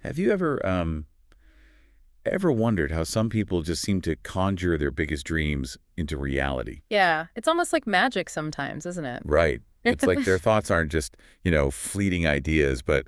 Have you ever wondered how some people just seem to conjure their biggest dreams into reality? Yeah, it's almost like magic sometimes, isn't it? Right. It's like their thoughts aren't just, fleeting ideas, but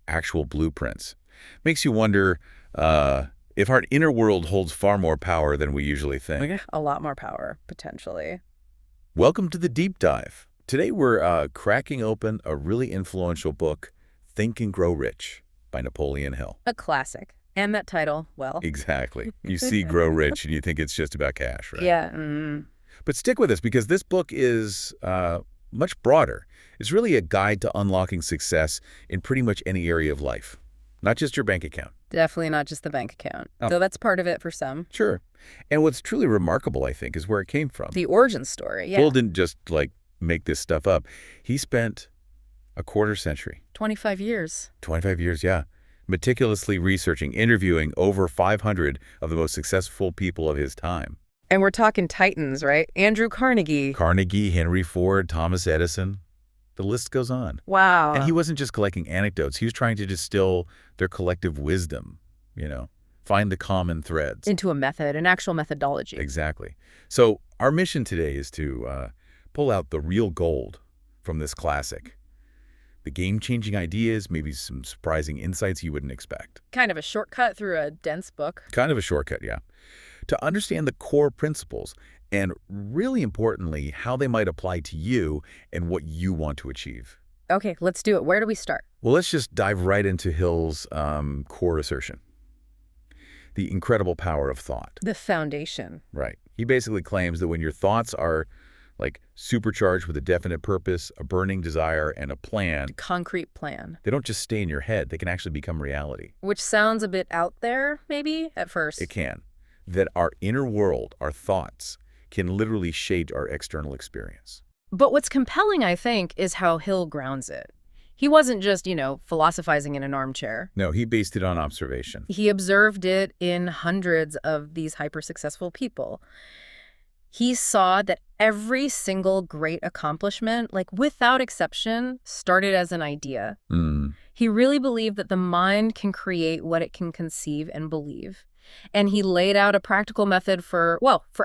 actual blueprints. Makes you wonder if our inner world holds far more power than we usually think. A lot more power, potentially. Welcome to the Deep Dive. Today we're cracking open a really influential book, Think and Grow Rich by Napoleon Hill. A classic. And that title, well. Exactly. You see Grow Rich and you think it's just about cash, right? Yeah. But stick with us because this book is much broader. It's really a guide to unlocking success in pretty much any area of life, not just your bank account. Definitely not just the bank account. Oh. Though that's part of it for some. Sure. And what's truly remarkable, I think, is where it came from. The origin story, yeah. Bill didn't just, make this stuff up. He spent a quarter century. 25 years. 25 years, yeah. Meticulously researching, interviewing over 500 of the most successful people of his time. And we're talking titans, right? Andrew Carnegie. Carnegie, Henry Ford, Thomas Edison. The list goes on. Wow. And he wasn't just collecting anecdotes. He was trying to distill their collective wisdom, find the common threads. Into a method, an actual methodology. Exactly. So our mission today is to pull out the real gold from this classic. The game-changing ideas, maybe some surprising insights you wouldn't expect. Kind of a shortcut through a dense book. Kind of a shortcut, yeah. To understand the core principles and, really importantly, how they might apply to you and what you want to achieve. Okay, let's do it. Where do we start? Well, let's just dive right into Hill's core assertion. The incredible power of thought. The foundation. Right. He basically claims that when your thoughts are supercharged with a definite purpose, a burning desire, and a plan. A concrete plan. They don't just stay in your head. They can actually become reality. Which sounds a bit out there, maybe, at first. It can. That our inner world, our thoughts, can literally shape our external experience. But what's compelling, I think, is how Hill grounds it. He wasn't just, philosophizing in an armchair. No, he based it on observation. He observed it in hundreds of these hyper-successful people. He saw that every single great accomplishment, without exception, started as an idea. He really believed that the mind can create what it can conceive and believe. And he laid out a practical method for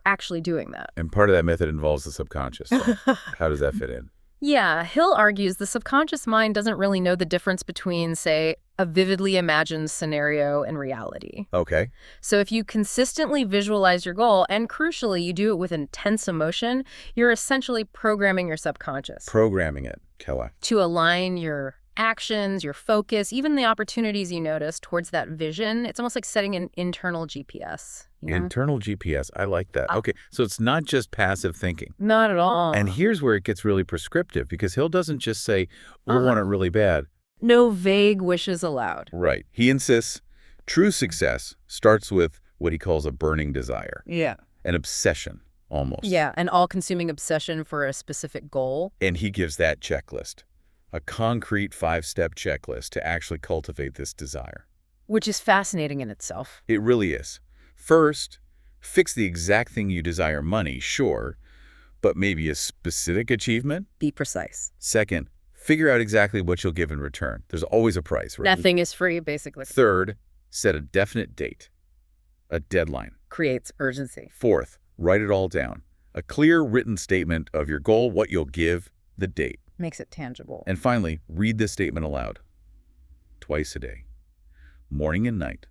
actually doing that. And part of that method involves the subconscious. So how does that fit in? Yeah, Hill argues the subconscious mind doesn't really know the difference between, say, a vividly imagined scenario and reality. Okay. So if you consistently visualize your goal, and crucially, you do it with intense emotion, you're essentially programming your subconscious. Programming it, Kella. To align your actions, your focus, even the opportunities you notice towards that vision. It's almost like setting an internal GPS. Internal GPS. I like that. Okay, so it's not just passive thinking. Not at all. And here's where it gets really prescriptive, because Hill doesn't just say, we want it really bad. No vague wishes allowed. Right. He insists true success starts with what he calls a burning desire. Yeah. An obsession, almost. Yeah, an all-consuming obsession for a specific goal. And he gives that checklist, a concrete 5-step checklist to actually cultivate this desire. Which is fascinating in itself. It really is. First, fix the exact thing you desire: money, sure, but maybe a specific achievement. Be precise. Second, figure out exactly what you'll give in return. There's always a price, right? Nothing is free, basically. Third, set a definite date, a deadline. Creates urgency. Fourth, write it all down. A clear written statement of your goal, what you'll give, the date. Makes it tangible. And finally, read this statement aloud. Twice a day. Morning and night.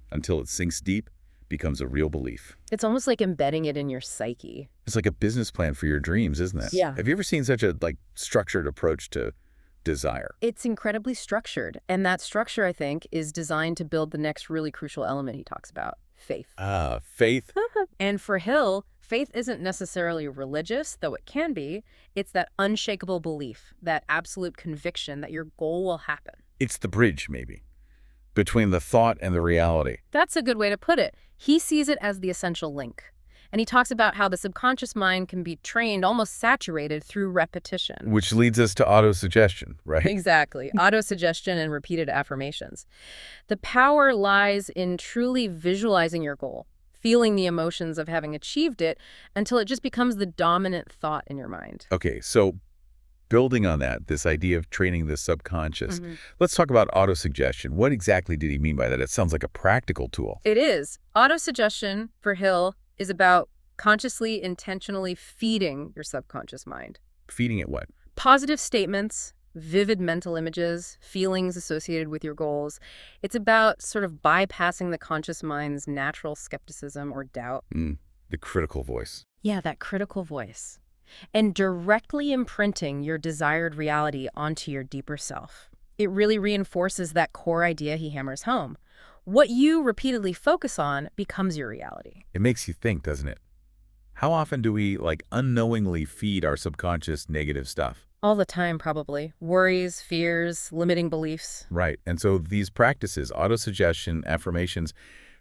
Until it sinks deep, becomes a real belief. It's almost like embedding it in your psyche. It's like a business plan for your dreams, isn't it? Yeah. Have you ever seen such a structured approach to desire? It's incredibly structured. And that structure, I think, is designed to build the next really crucial element he talks about: faith. Faith. And for Hill, faith isn't necessarily religious, though it can be. It's that unshakable belief, that absolute conviction that your goal will happen. It's the bridge, maybe, between the thought and the reality. That's a good way to put it. He sees it as the essential link. And he talks about how the subconscious mind can be trained, almost saturated, through repetition. Which leads us to autosuggestion, right? Exactly. Autosuggestion and repeated affirmations. The power lies in truly visualizing your goal, feeling the emotions of having achieved it until it just becomes the dominant thought in your mind. Okay, so building on that, this idea of training the subconscious, Hmm. let's talk about autosuggestion. What exactly did he mean by that? It sounds like a practical tool. It is. Autosuggestion for Hill is about consciously, intentionally feeding your subconscious mind. Feeding it what? Positive statements, vivid mental images, feelings associated with your goals. It's about sort of bypassing the conscious mind's natural skepticism or doubt. The critical voice. Yeah, that critical voice. And directly imprinting your desired reality onto your deeper self. It really reinforces that core idea he hammers home. What you repeatedly focus on becomes your reality. It makes you think, doesn't it? How often do we, unknowingly feed our subconscious negative stuff? All the time, probably. Worries, fears, limiting beliefs. Right. And so these practices, autosuggestion, affirmations,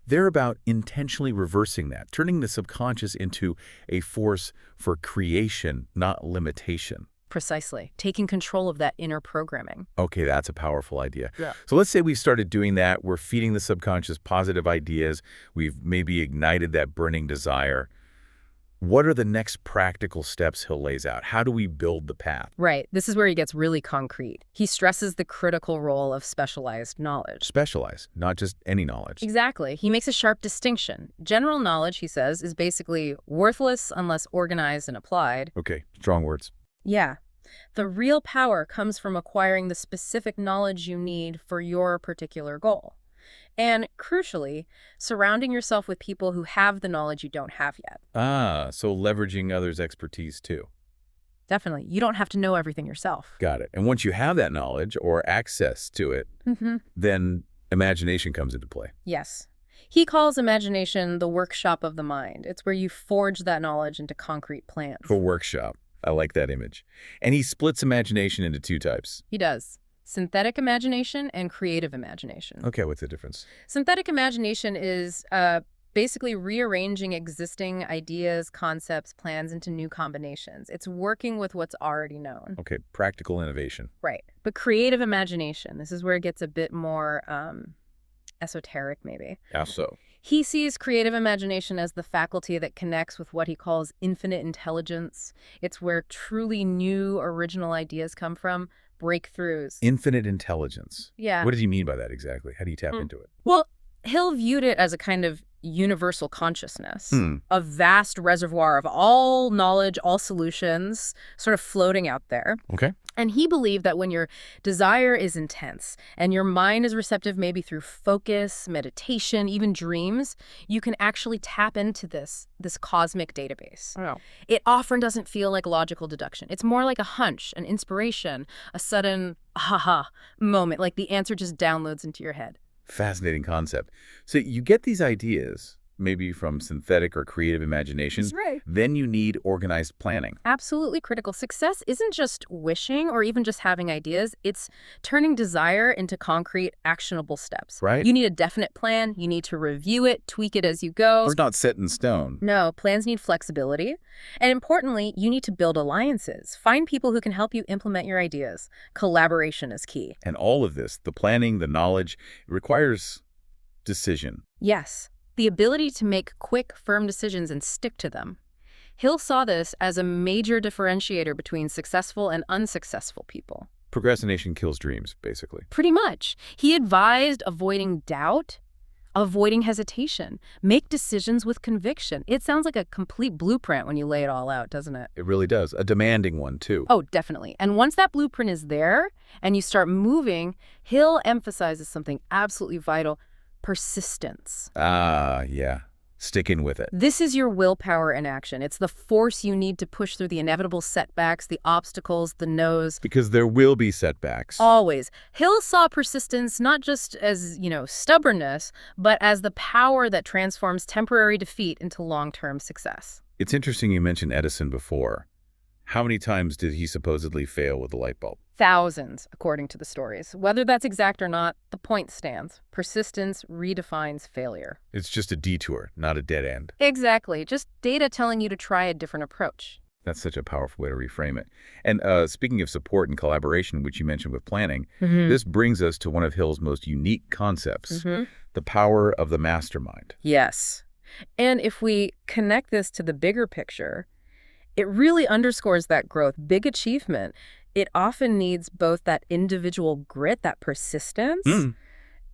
they're about intentionally reversing that, turning the subconscious into a force for creation, not limitation. Precisely. Taking control of that inner programming. Okay, that's a powerful idea. Yeah. So let's say we started doing that. We're feeding the subconscious positive ideas. We've maybe ignited that burning desire. What are the next practical steps Hill lays out? How do we build the path? Right. This is where he gets really concrete. He stresses the critical role of specialized knowledge. Specialize, not just any knowledge. Exactly. He makes a sharp distinction. General knowledge, he says, is basically worthless unless organized and applied. Okay, strong words. Yeah. The real power comes from acquiring the specific knowledge you need for your particular goal. And crucially, surrounding yourself with people who have the knowledge you don't have yet. So leveraging others' expertise too. Definitely. You don't have to know everything yourself. Got it. And once you have that knowledge or access to it, then imagination comes into play. Yes. He calls imagination the workshop of the mind. It's where you forge that knowledge into concrete plans. A workshop. I like that image. And he splits imagination into two types. He does. Synthetic imagination and creative imagination. Okay, what's the difference? Synthetic imagination is basically rearranging existing ideas, concepts, plans into new combinations. It's working with what's already known. Okay, practical innovation. Right. But creative imagination, this is where it gets a bit more esoteric, maybe. How so? He sees creative imagination as the faculty that connects with what he calls infinite intelligence. It's where truly new, original ideas come from, breakthroughs. Infinite intelligence. Yeah. What does he mean by that exactly? How do you tap into it? Well, Hill viewed it as a kind of universal consciousness, a vast reservoir of all knowledge, all solutions, sort of floating out there. Okay. And he believed that when your desire is intense and your mind is receptive maybe through focus, meditation, even dreams, you can actually tap into this cosmic database. Oh. It often doesn't feel like logical deduction. It's more like a hunch, an inspiration, a sudden aha moment, like the answer just downloads into your head. Fascinating concept. So you get these ideas, maybe from synthetic or creative imagination. That's right. Then you need organized planning. Absolutely critical. Success isn't just wishing or even just having ideas. It's turning desire into concrete, actionable steps. Right. You need a definite plan. You need to review it, tweak it as you go. It's not set in stone. No, plans need flexibility. And importantly, you need to build alliances. Find people who can help you implement your ideas. Collaboration is key. And all of this, the planning, the knowledge, it requires decision. Yes. The ability to make quick, firm decisions and stick to them. Hill saw this as a major differentiator between successful and unsuccessful people. Procrastination kills dreams, basically. Pretty much. He advised avoiding doubt, avoiding hesitation, make decisions with conviction. It sounds like a complete blueprint when you lay it all out, doesn't it? It really does. A demanding one, too. Oh, definitely. And once that blueprint is there and you start moving, Hill emphasizes something absolutely vital: persistence. Yeah. Sticking with it. This is your willpower in action. It's the force you need to push through the inevitable setbacks, the obstacles, the no's. Because there will be setbacks. Always. Hill saw persistence not just as, stubbornness, but as the power that transforms temporary defeat into long-term success. It's interesting you mentioned Edison before. How many times did he supposedly fail with the light bulb? Thousands, according to the stories. Whether that's exact or not, the point stands. Persistence redefines failure. It's just a detour, not a dead end. Exactly. Just data telling you to try a different approach. That's such a powerful way to reframe it. And speaking of support and collaboration, which you mentioned with planning, this brings us to one of Hill's most unique concepts, the power of the mastermind. Yes. And if we connect this to the bigger picture, it really underscores that growth, big achievement. It often needs both that individual grit, that persistence, Mm.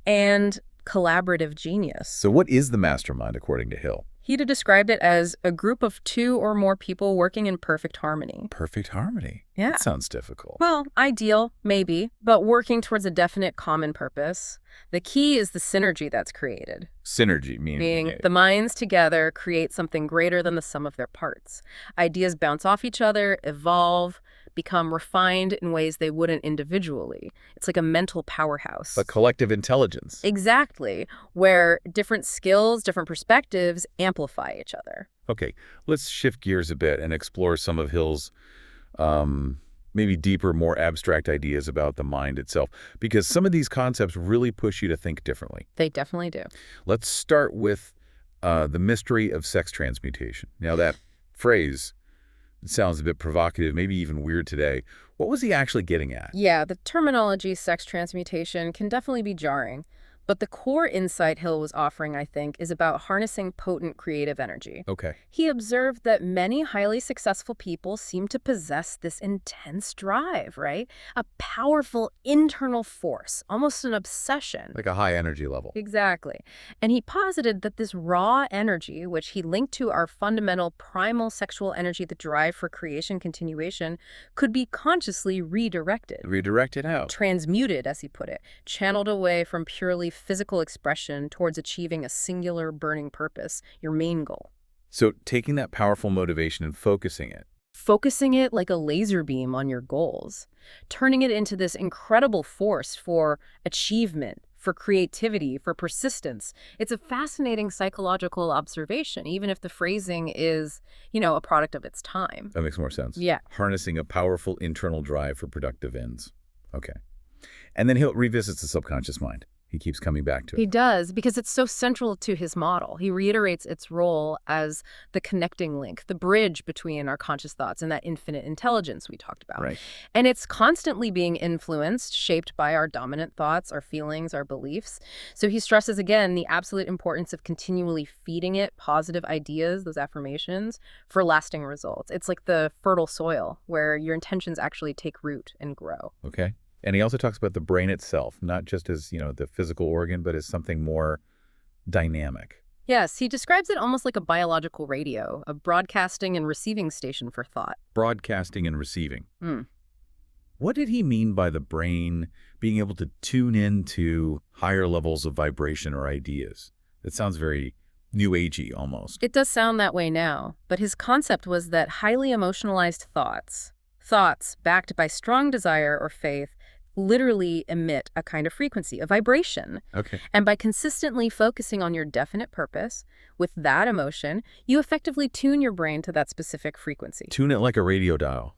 and collaborative genius. So what is the mastermind, according to Hill? He'd described it as a group of 2 or more people working in perfect harmony. Perfect harmony. Yeah. That sounds difficult. Well, ideal, maybe, but working towards a definite common purpose. The key is the synergy that's created. Synergy, meaning The minds together create something greater than the sum of their parts. Ideas bounce off each other, evolve, become refined in ways they wouldn't individually. It's like a mental powerhouse. a collective intelligence. Exactly, where different skills, different perspectives amplify each other. Okay, let's shift gears a bit and explore some of Hill's maybe deeper, more abstract ideas about the mind itself, because some of these concepts really push you to think differently. They definitely do. Let's start with the mystery of sex transmutation. Now, that phrase sounds a bit provocative, maybe even weird today. What was he actually getting at? Yeah, the terminology sex transmutation can definitely be jarring. But the core insight Hill was offering, I think, is about harnessing potent creative energy. Okay. He observed that many highly successful people seem to possess this intense drive, right? A powerful internal force, almost an obsession. Like a high energy level. Exactly. And he posited that this raw energy, which he linked to our fundamental primal sexual energy, the drive for creation continuation, could be consciously redirected. Redirected out. Transmuted, as he put it, channeled away from purely physical expression towards achieving a singular burning purpose, your main goal. So taking that powerful motivation and focusing it. Focusing it like a laser beam on your goals, turning it into this incredible force for achievement, for creativity, for persistence. It's a fascinating psychological observation, even if the phrasing is, a product of its time. That makes more sense. Yeah. Harnessing a powerful internal drive for productive ends. Okay. And then Hill revisits the subconscious mind. He keeps coming back to it. He does, because it's so central to his model. He reiterates its role as the connecting link, the bridge between our conscious thoughts and that infinite intelligence we talked about. Right. And it's constantly being influenced, shaped by our dominant thoughts, our feelings, our beliefs. So he stresses again the absolute importance of continually feeding it positive ideas, those affirmations, for lasting results. It's like the fertile soil where your intentions actually take root and grow. Okay. And he also talks about the brain itself, not just as, the physical organ, but as something more dynamic. Yes, he describes it almost like a biological radio, a broadcasting and receiving station for thought. Broadcasting and receiving. Mm. What did he mean by the brain being able to tune into higher levels of vibration or ideas? That sounds very new agey almost. It does sound that way now, but his concept was that highly emotionalized thoughts backed by strong desire or faith, literally emit a kind of frequency, a vibration. Okay. And by consistently focusing on your definite purpose with that emotion, you effectively tune your brain to that specific frequency. Tune it like a radio dial.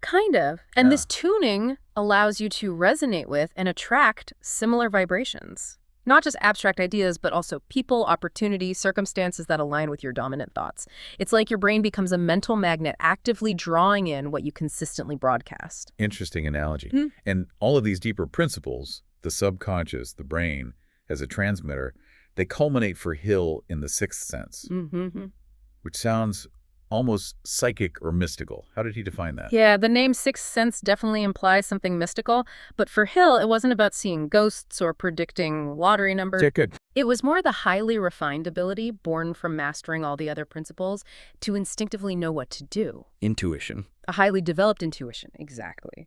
Kind of. And Yeah. this tuning allows you to resonate with and attract similar vibrations. Not just abstract ideas, but also people, opportunities, circumstances that align with your dominant thoughts. It's like your brain becomes a mental magnet, actively drawing in what you consistently broadcast. Interesting analogy. Hmm. And all of these deeper principles, the subconscious, the brain, as a transmitter, they culminate for Hill in the sixth sense, Mm-hmm. which sounds almost psychic or mystical. How did he define that? Yeah, the name Sixth Sense definitely implies something mystical, but for Hill, it wasn't about seeing ghosts or predicting lottery numbers. Good. It was more the highly refined ability, born from mastering all the other principles, to instinctively know what to do. Intuition. A highly developed intuition, exactly.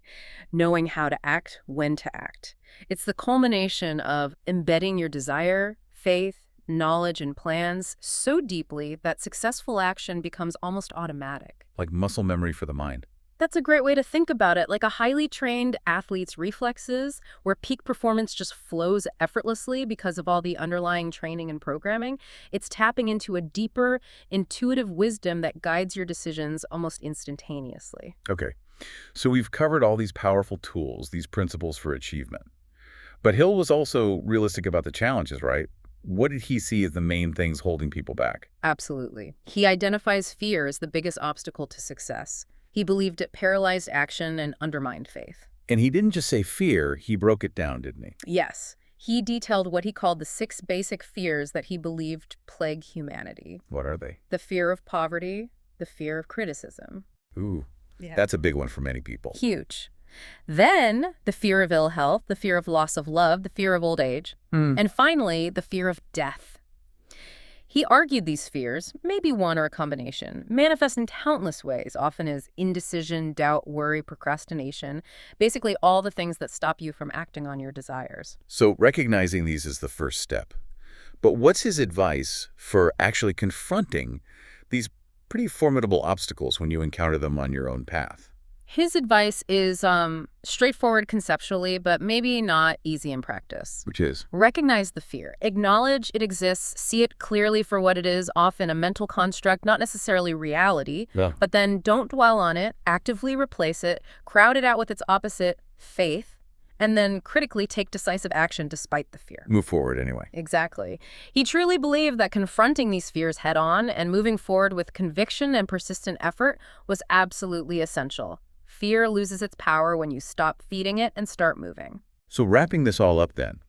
Knowing how to act, when to act. It's the culmination of embedding your desire, faith, knowledge, and plans so deeply that successful action becomes almost automatic. Like muscle memory for the mind. That's a great way to think about it, like a highly trained athlete's reflexes, where peak performance just flows effortlessly because of all the underlying training and programming. It's tapping into a deeper, intuitive wisdom that guides your decisions almost instantaneously. Okay. So we've covered all these powerful tools, these principles for achievement. But Hill was also realistic about the challenges, right? What did he see as the main things holding people back? Absolutely. He identifies fear as the biggest obstacle to success. He believed it paralyzed action and undermined faith. And he didn't just say fear, he broke it down, didn't he? Yes. He detailed what he called the 6 basic fears that he believed plague humanity. What are they? The fear of poverty, the fear of criticism. Ooh, Yeah. that's a big one for many people. Huge. Then the fear of ill health, the fear of loss of love, the fear of old age, Hmm. and finally, the fear of death. He argued these fears, maybe one or a combination, manifest in countless ways, often as indecision, doubt, worry, procrastination, basically all the things that stop you from acting on your desires. So recognizing these is the first step. But what's his advice for actually confronting these pretty formidable obstacles when you encounter them on your own path? His advice is straightforward conceptually, but maybe not easy in practice. Which is? Recognize the fear. Acknowledge it exists. See it clearly for what it is, often a mental construct, not necessarily reality. Yeah. But then don't dwell on it. Actively replace it. Crowd it out with its opposite, faith. And then critically take decisive action despite the fear. Move forward anyway. Exactly. He truly believed that confronting these fears head on and moving forward with conviction and persistent effort was absolutely essential. Fear loses its power when you stop feeding it and start moving. So wrapping this all up then,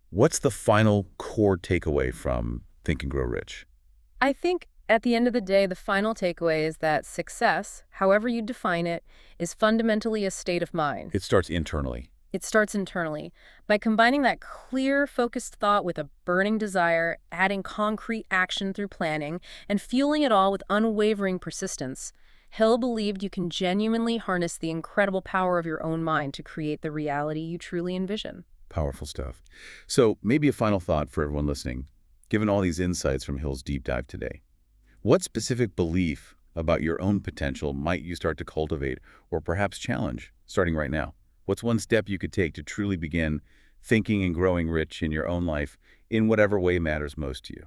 what's the final core takeaway from Think and Grow Rich? I think at the end of the day, the final takeaway is that success, however you define it, is fundamentally a state of mind. It starts internally. It starts internally. By combining that clear, focused thought with a burning desire, adding concrete action through planning, and fueling it all with unwavering persistence, Hill believed you can genuinely harness the incredible power of your own mind to create the reality you truly envision. Powerful stuff. So maybe a final thought for everyone listening. Given all these insights from Hill's deep dive today, what specific belief about your own potential might you start to cultivate or perhaps challenge starting right now? What's one step you could take to truly begin thinking and growing rich in your own life in whatever way matters most to you?